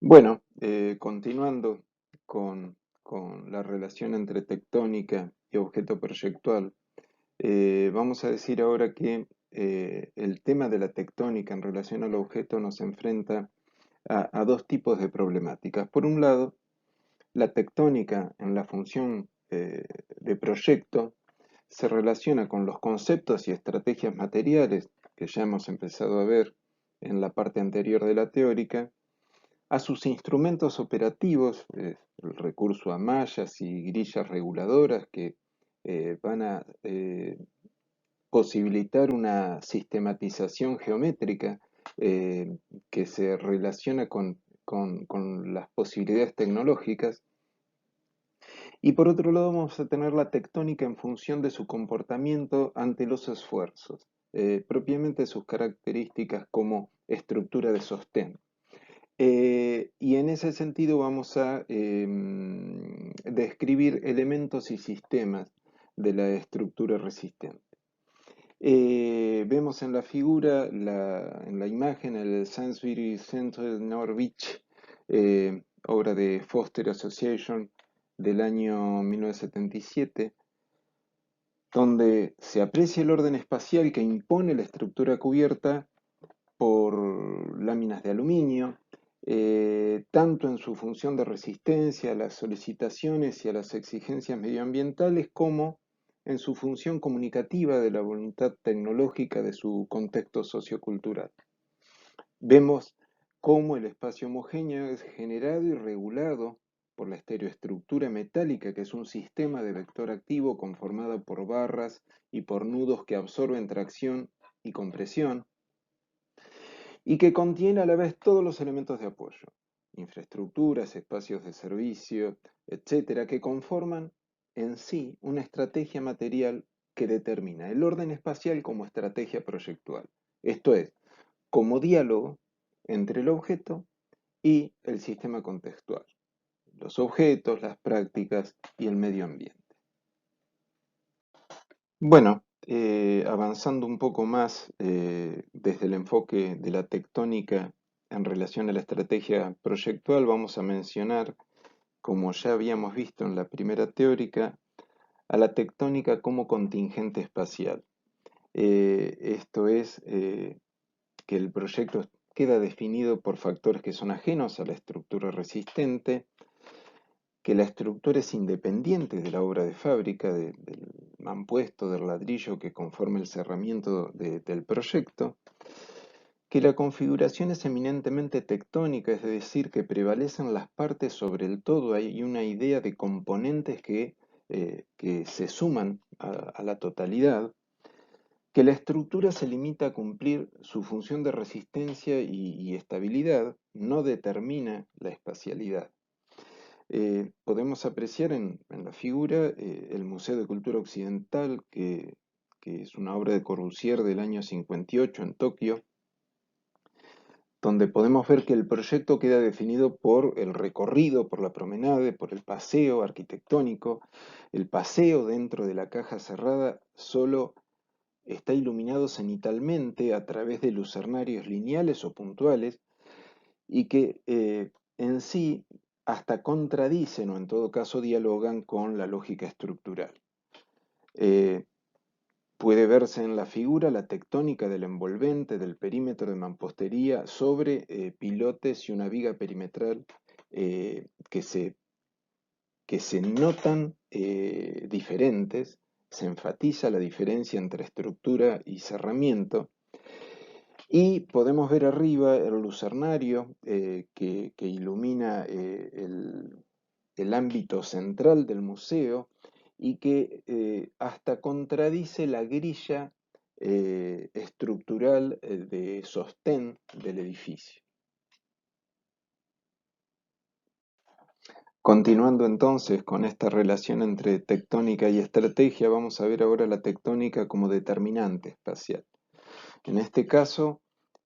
Bueno, continuando con la relación entre tectónica y objeto proyectual, vamos a decir ahora que el tema de la tectónica en relación al objeto nos enfrenta a dos tipos de problemáticas. Por un lado, la tectónica en la función de proyecto se relaciona con los conceptos y estrategias materiales que ya hemos empezado a ver en la parte anterior de la teórica, a sus instrumentos operativos, el recurso a mallas y grillas reguladoras que van a posibilitar una sistematización geométrica que se relaciona con las posibilidades tecnológicas. Y por otro lado vamos a tener la tectónica en función de su comportamiento ante los esfuerzos, propiamente sus características como estructura de sostén. Y en ese sentido vamos a describir elementos y sistemas de la estructura resistente. Vemos en la figura, en la imagen, el Sainsbury Central Norwich, obra de Foster Association del año 1977, donde se aprecia el orden espacial que impone la estructura cubierta por láminas de aluminio, tanto en su función de resistencia a las solicitaciones y a las exigencias medioambientales, como en su función comunicativa de la voluntad tecnológica de su contexto sociocultural. Vemos cómo el espacio homogéneo es generado y regulado por la estereoestructura metálica, que es un sistema de vector activo conformado por barras y por nudos que absorben tracción y compresión, y que contiene a la vez todos los elementos de apoyo, infraestructuras, espacios de servicio, etcétera, que conforman en sí una estrategia material que determina el orden espacial como estrategia proyectual. Esto es, como diálogo entre el objeto y el sistema contextual, los objetos, las prácticas y el medio ambiente. Bueno, avanzando un poco más desde el enfoque de la tectónica en relación a la estrategia proyectual, vamos a mencionar, como ya habíamos visto en la primera teórica, a la tectónica como contingente espacial. Esto es que el proyecto queda definido por factores que son ajenos a la estructura resistente, que la estructura es independiente de la obra de fábrica, del mampuesto, del ladrillo que conforma el cerramiento del proyecto, que la configuración es eminentemente tectónica, es decir, que prevalecen las partes sobre el todo, hay una idea de componentes que se suman a la totalidad, que la estructura se limita a cumplir su función de resistencia y estabilidad, no determina la espacialidad. Podemos apreciar en la figura el Museo de Cultura Occidental, que es una obra de Corbusier del año 58 en Tokio, donde podemos ver que el proyecto queda definido por el recorrido, por la promenade, por el paseo arquitectónico. El paseo dentro de la caja cerrada solo está iluminado cenitalmente a través de lucernarios lineales o puntuales, y que en sí hasta contradicen o en todo caso dialogan con la lógica estructural. Eh, Puede verse en la figura la tectónica del envolvente del perímetro de mampostería sobre pilotes y una viga perimetral eh, que, se, que se notan diferentes, se enfatiza la diferencia entre estructura y cerramiento. Y podemos ver arriba el lucernario que ilumina el ámbito central del museo y que hasta contradice la grilla estructural de sostén del edificio. Continuando entonces con esta relación entre tectónica y estrategia, vamos a ver ahora la tectónica como determinante espacial. En este caso,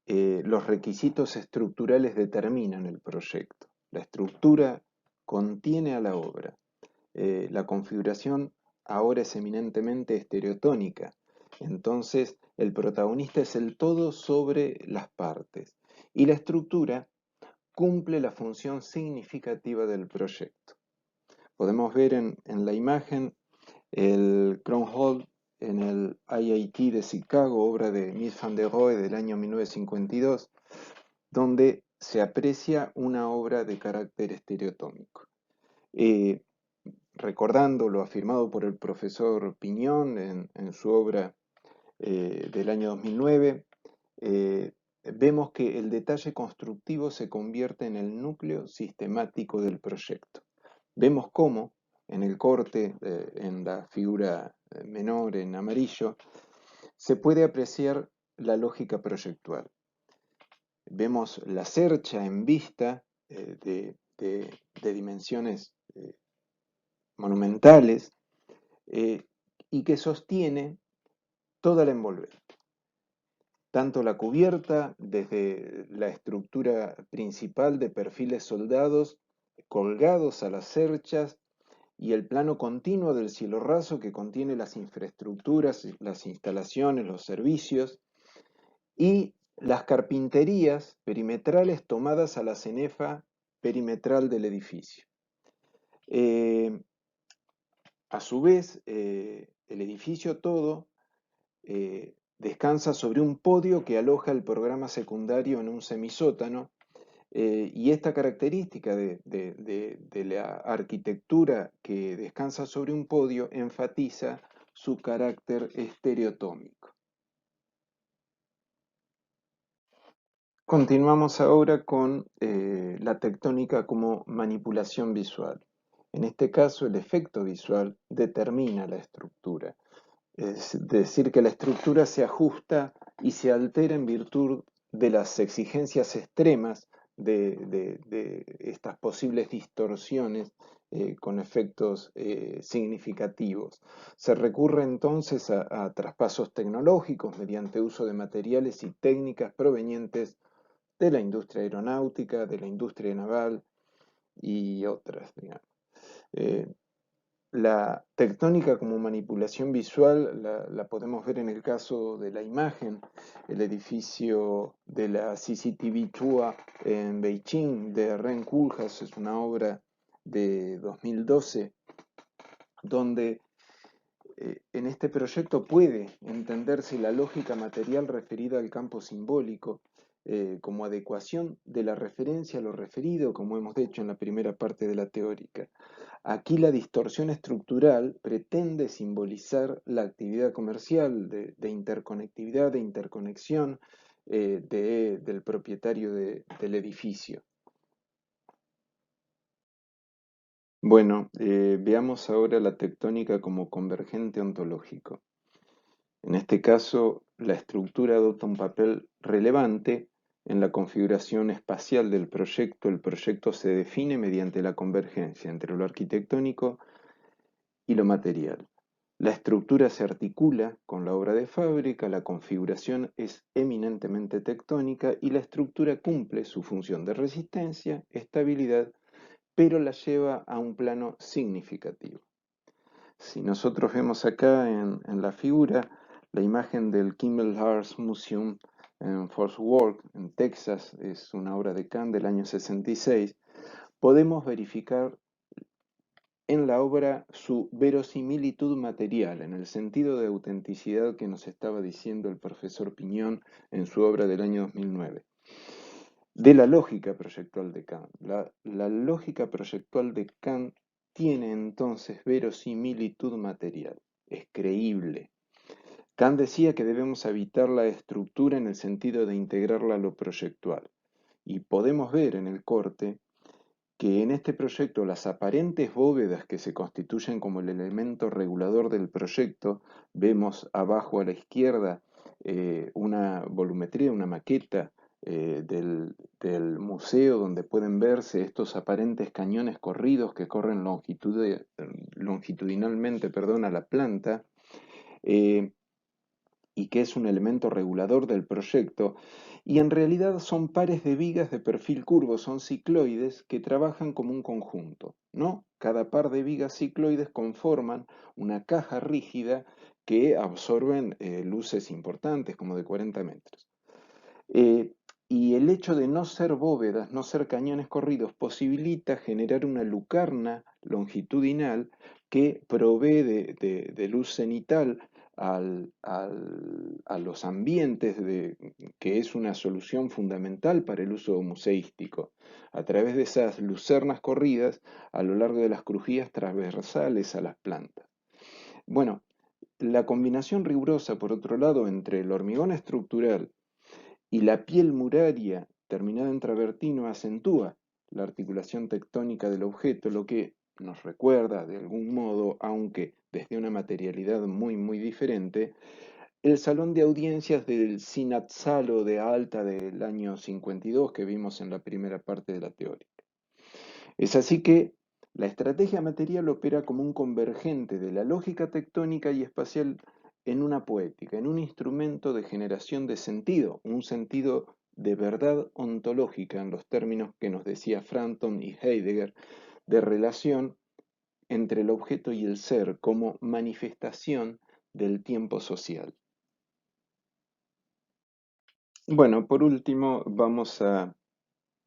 los requisitos estructurales determinan el proyecto. La estructura contiene a la obra. La configuración ahora es eminentemente estereotónica. Entonces, el protagonista es el todo sobre las partes. Y la estructura cumple la función significativa del proyecto. Podemos ver en la imagen el Crown Hall en el IIT de Chicago, obra de Mies van der Rohe del año 1952, donde se aprecia una obra de carácter estereotómico. Recordando lo afirmado por el profesor Piñón en su obra del año 2009, vemos que el detalle constructivo se convierte en el núcleo sistemático del proyecto. Vemos cómo en el corte, en la figura menor en amarillo, se puede apreciar la lógica proyectual. Vemos la cercha en vista de dimensiones monumentales y que sostiene toda la envolvente. Tanto la cubierta, desde la estructura principal de perfiles soldados colgados a las cerchas, y el plano continuo del cielo raso que contiene las infraestructuras, las instalaciones, los servicios, y las carpinterías perimetrales tomadas a la cenefa perimetral del edificio. A su vez, el edificio todo descansa sobre un podio que aloja el programa secundario en un semisótano, y esta característica de la arquitectura que descansa sobre un podio enfatiza su carácter estereotómico. Continuamos ahora con la tectónica como manipulación visual. En este caso, el efecto visual determina la estructura. Es decir, que la estructura se ajusta y se altera en virtud de las exigencias extremas de estas posibles distorsiones con efectos significativos. Se recurre entonces a traspasos tecnológicos mediante uso de materiales y técnicas provenientes de la industria aeronáutica, de la industria naval y otras, digamos. La tectónica como manipulación visual la podemos ver en el caso de la imagen, el edificio de la CCTV Tower en Beijing de Ren Koolhaas, es una obra de 2012, donde en este proyecto puede entenderse la lógica material referida al campo simbólico como adecuación de la referencia a lo referido, como hemos dicho en la primera parte de la teórica. Aquí la distorsión estructural pretende simbolizar la actividad comercial de interconectividad, de interconexión del propietario del edificio. Bueno, veamos ahora la tectónica como convergente ontológico. En este caso, la estructura adopta un papel relevante en la configuración espacial del proyecto. El proyecto se define mediante la convergencia entre lo arquitectónico y lo material. La estructura se articula con la obra de fábrica, la configuración es eminentemente tectónica y la estructura cumple su función de resistencia, estabilidad, pero la lleva a un plano significativo. Si nosotros vemos acá en la figura la imagen del Kimmel Arts Museum en Fort Worth, en Texas, es una obra de Kahn del año 66, podemos verificar en la obra su verosimilitud material, en el sentido de autenticidad que nos estaba diciendo el profesor Piñón en su obra del año 2009. De la lógica proyectual de Kant. La lógica proyectual de Kant tiene entonces verosimilitud material, es creíble. Kant decía que debemos habitar la estructura en el sentido de integrarla a lo proyectual. Y podemos ver en el corte que en este proyecto las aparentes bóvedas que se constituyen como el elemento regulador del proyecto, vemos abajo a la izquierda una volumetría, una maqueta del museo donde pueden verse estos aparentes cañones corridos que corren longitudinalmente a la planta, y que es un elemento regulador del proyecto, y en realidad son pares de vigas de perfil curvo, son cicloides que trabajan como un conjunto, ¿no? Cada par de vigas cicloides conforman una caja rígida que absorben luces importantes, como de 40 metros. Y el hecho de no ser bóvedas, no ser cañones corridos, posibilita generar una lucarna longitudinal que provee de luz cenital a los ambientes, que es una solución fundamental para el uso museístico, a través de esas lucernas corridas a lo largo de las crujías transversales a las plantas. Bueno, la combinación rigurosa, por otro lado, entre el hormigón estructural y la piel muraria terminada en travertino acentúa la articulación tectónica del objeto, lo que nos recuerda de algún modo, aunque desde una materialidad muy diferente, el salón de audiencias del Sinatzalo de Alta del año 52 que vimos en la primera parte de la teoría. Es así que la estrategia material opera como un convergente de la lógica tectónica y espacial en una poética, en un instrumento de generación de sentido, un sentido de verdad ontológica en los términos que nos decía Frampton y Heidegger, de relación entre el objeto y el ser como manifestación del tiempo social. Bueno, por último, vamos a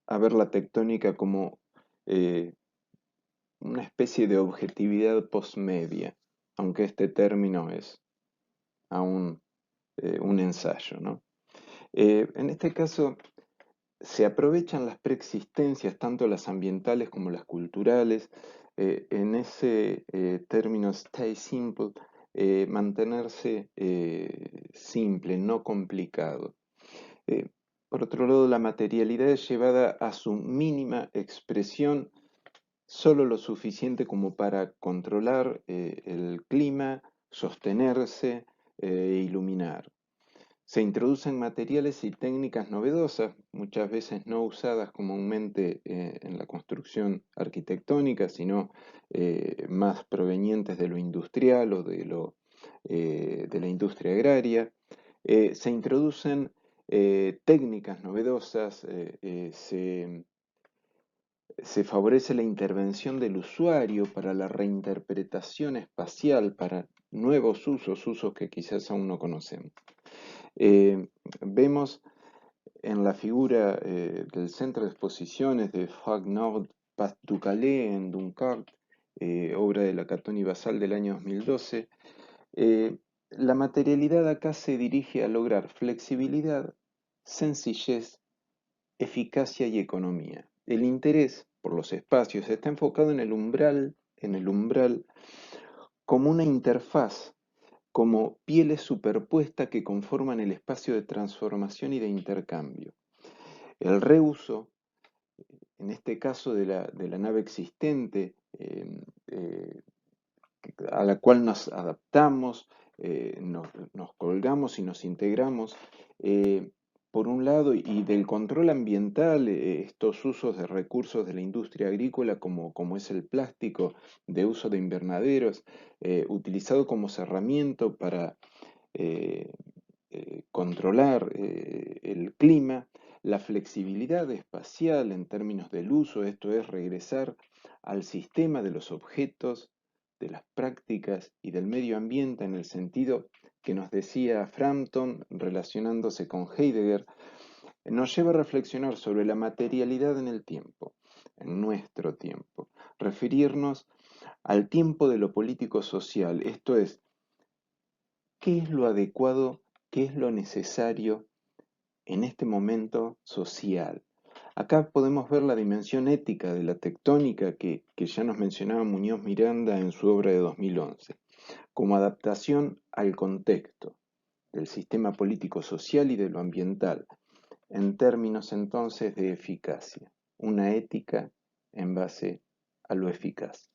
ver la tectónica como eh, una especie de objetividad postmedia, aunque este término es aún un ensayo, ¿no? En este caso, se aprovechan las preexistencias, tanto las ambientales como las culturales, en ese término stay simple, mantenerse simple, no complicado. Eh, por otro lado, la materialidad es llevada a su mínima expresión solo lo suficiente como para controlar el clima, sostenerse e iluminar. Se introducen materiales y técnicas novedosas, muchas veces no usadas comúnmente en la construcción arquitectónica, sino más provenientes de lo industrial o de la industria agraria. Se introducen técnicas novedosas, se favorece la intervención del usuario para la reinterpretación espacial, para nuevos usos que quizás aún no conocemos. Vemos en la figura del centro de exposiciones de Fag Nord Pas du Calais en Dunkerque, obra de la Catoni Basal del año 2012, la materialidad acá se dirige a lograr flexibilidad, sencillez, eficacia y economía. El interés por los espacios está enfocado en el umbral como una interfaz, como pieles superpuestas que conforman el espacio de transformación y de intercambio. El reuso, en este caso de la nave existente, eh, a la cual nos adaptamos, nos colgamos y nos integramos, por un lado, y del control ambiental, estos usos de recursos de la industria agrícola, como es el plástico de uso de invernaderos, utilizado como cerramiento para eh, controlar el clima, la flexibilidad espacial en términos del uso, esto es regresar al sistema de los objetos, de las prácticas y del medio ambiente en el sentido que nos decía Frampton relacionándose con Heidegger, nos lleva a reflexionar sobre la materialidad en el tiempo, en nuestro tiempo, referirnos al tiempo de lo político social, esto es, ¿qué es lo adecuado, qué es lo necesario en este momento social? Acá podemos ver la dimensión ética de la tectónica que ya nos mencionaba Muñoz Miranda en su obra de 2011, como adaptación al contexto del sistema político social y de lo ambiental, en términos entonces de eficacia, una ética en base a lo eficaz.